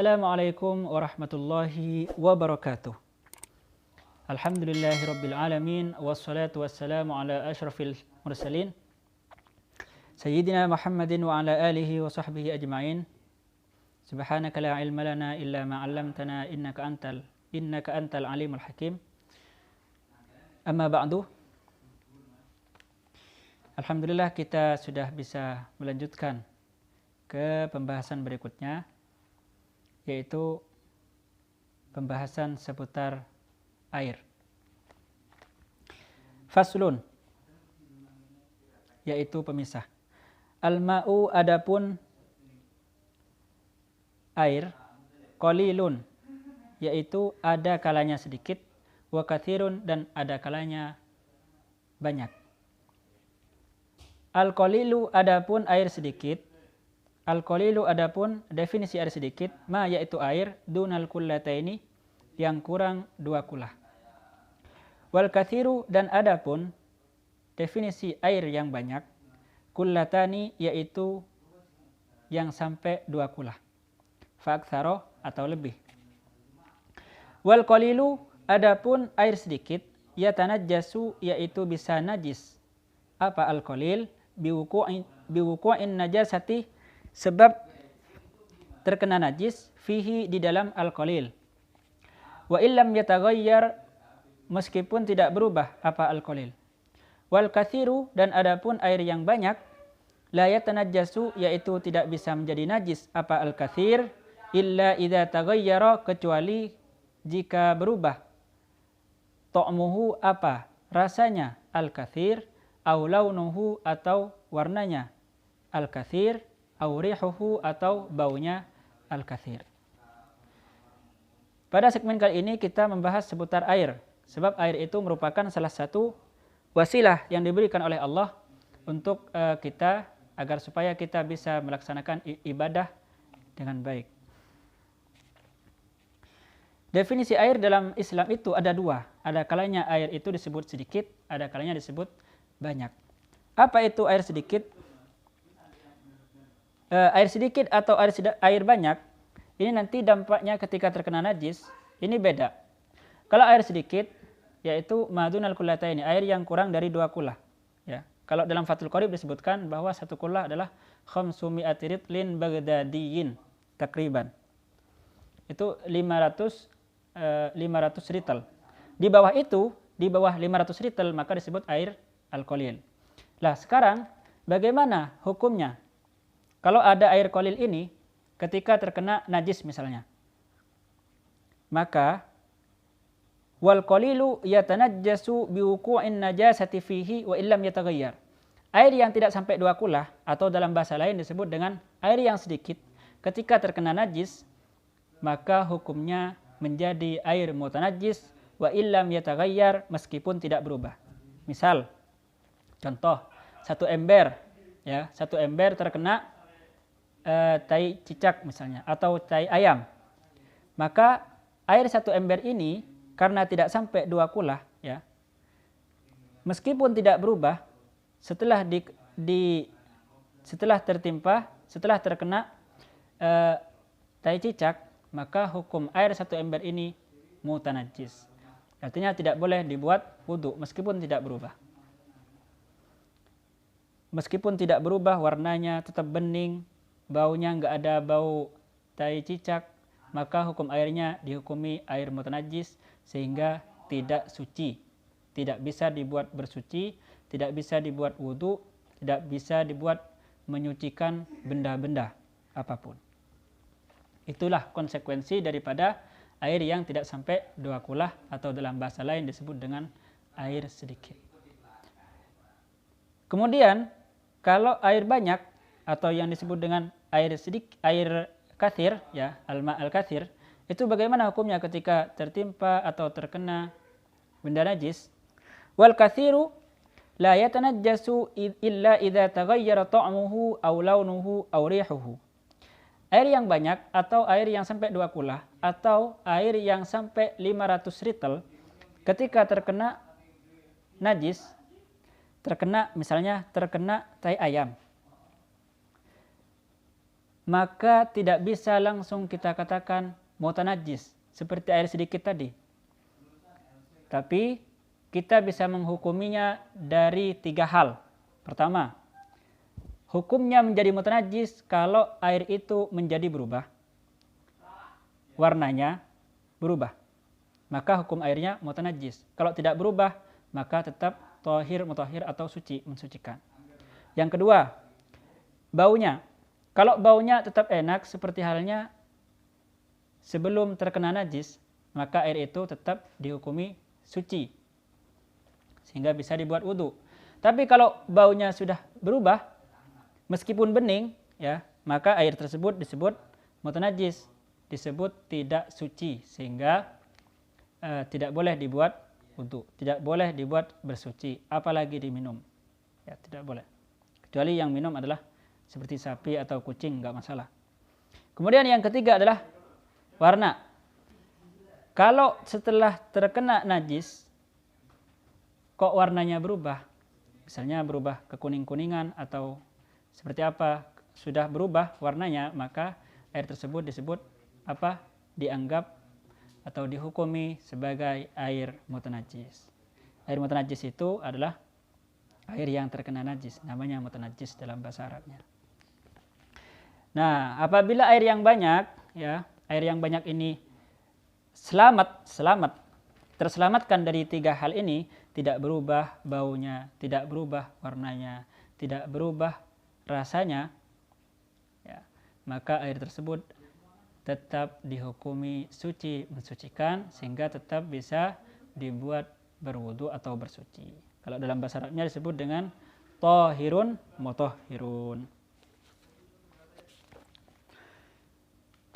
Assalamualaikum warahmatullahi wabarakatuh. Alhamdulillahirabbil alamin wassalatu wassalamu ala asyrafil mursalin sayyidina Muhammadin wa ala alihi wa sahbihi ajma'in. Subhanaka la ilma lana illa ma 'allamtana innaka antal alimul hakim. Amma ba'du. Alhamdulillah kita sudah bisa melanjutkan ke pembahasan berikutnya, yaitu pembahasan seputar air. Faslun, yaitu pemisah. Al-ma'u adapun air, qalilun, yaitu ada kalanya sedikit, wa katsirun, dan ada kalanya banyak. Al-qalilu adapun air sedikit, al-qalilu adapun definisi air sedikit, ma yaitu air dunal kullataini, yang kurang 2 kulah. Wal katsiru, dan adapun definisi air yang banyak, kullatani yaitu yang sampai 2 kulah. Fa aktsaro, atau lebih. Wal qalilu adapun air sedikit, yatanajjasu yaitu bisa najis. Apa al-qalil? Biwuqu'in najasati, sebab terkena najis, fihi, di dalam al-qalil. Wa illam yataghayyar, meskipun tidak berubah apa al-qalil. Wal katsiru, dan adapun air yang banyak, la yatanajjasu yaitu tidak bisa menjadi najis apa al-katsir, illa idza taghayyara, kecuali jika berubah ta'muhu apa rasanya al-katsir, au launuhu atau warnanya al-katsir, au rihuhu atau baunya al-katsir. Pada segmen kali ini kita membahas seputar air, sebab air itu merupakan salah satu wasilah yang diberikan oleh Allah untuk kita agar supaya kita bisa melaksanakan ibadah dengan baik. Definisi air dalam Islam itu ada 2. Ada kalanya air itu disebut sedikit, ada kalanya disebut banyak. Apa itu air sedikit? Air sedikit atau air banyak, ini nanti dampaknya ketika terkena najis, ini beda. Kalau air sedikit, yaitu madunal kullataini, air yang kurang dari 2 kulah. Ya. Kalau dalam Fathul Qorib disebutkan bahwa 1 kulah adalah 500 ritlin baghdadiyin takriban. Itu 500 ritel. Di bawah itu, di bawah 500 ritel, maka disebut air al-qalil. Lah sekarang bagaimana hukumnya? Kalau ada air qalil ini ketika terkena najis misalnya, maka wal qalilu yatanajjasu biwuqu'in najasati fihi wa illam yataghayyar. Air yang tidak sampai 2 kulah, atau dalam bahasa lain disebut dengan air yang sedikit, ketika terkena najis, maka hukumnya menjadi air mutanajjis wa illam yataghayyar, meskipun tidak berubah. Misal, contoh, 1 ember, ya, 1 ember terkena tai cicak misalnya, atau tai ayam. Maka air 1 ember ini karena tidak sampai 2 kulah, ya, meskipun tidak berubah, setelah setelah terkena tai cicak, maka hukum air 1 ember ini mutanajjis. Artinya tidak boleh dibuat wudu meskipun tidak berubah. Meskipun tidak berubah, warnanya tetap bening, baunya nggak ada bau tai cicak, maka hukum airnya dihukumi air mutanajjis, sehingga tidak suci, tidak bisa dibuat bersuci, tidak bisa dibuat wudu, tidak bisa dibuat menyucikan benda-benda apapun. Itulah konsekuensi daripada air yang tidak sampai 2 kulah, atau dalam bahasa lain disebut dengan air sedikit. Kemudian kalau air banyak, atau yang disebut dengan air katsir, ya, al-ma' al-katsir, itu bagaimana hukumnya ketika tertimpa atau terkena benda najis? Wal katsiru la yatanajjasu illa idza taghayyara ta'muhu aw launuhu aw rihuhu. Air yang banyak, atau air yang sampai 2 kulah, atau air yang sampai 500 ritel, ketika terkena najis, misalnya terkena tai ayam, maka tidak bisa langsung kita katakan mutanajjis seperti air sedikit tadi. Tapi kita bisa menghukuminya dari 3 hal. Pertama, hukumnya menjadi mutanajjis kalau air itu menjadi berubah, warnanya berubah, maka hukum airnya mutanajjis. Kalau tidak berubah, maka tetap thahir, mutahhir atau suci, mensucikan. Yang kedua, baunya. Kalau baunya tetap enak seperti halnya sebelum terkena najis, maka air itu tetap dihukumi suci, sehingga bisa dibuat wudhu. Tapi kalau baunya sudah berubah, meskipun bening, ya, maka air tersebut disebut mutanajjis, disebut tidak suci, sehingga tidak boleh dibuat wudhu, tidak boleh dibuat bersuci, apalagi diminum. Ya, tidak boleh. Kecuali yang minum adalah seperti sapi atau kucing, nggak masalah. Kemudian yang ketiga adalah warna. Kalau setelah terkena najis, kok warnanya berubah, misalnya berubah ke kuning-kuningan atau seperti apa, sudah berubah warnanya, maka air tersebut disebut apa? Dianggap atau dihukumi sebagai air mutanajjis. Air mutanajjis itu adalah air yang terkena najis, namanya mutanajjis dalam bahasa Arabnya. Nah, apabila air yang banyak, ya, air yang banyak ini terselamatkan dari 3 hal ini, tidak berubah baunya, tidak berubah warnanya, tidak berubah rasanya, ya, maka air tersebut tetap dihukumi suci, mensucikan, sehingga tetap bisa dibuat berwudu atau bersuci. Kalau dalam bahasa Arabnya disebut dengan thahirun mutahhirun.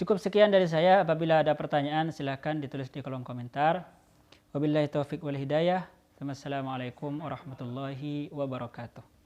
Cukup sekian dari saya. Apabila ada pertanyaan silakan ditulis di kolom komentar. Wabillahi taufiq wal hidayah. Wassalamualaikum warahmatullahi wabarakatuh.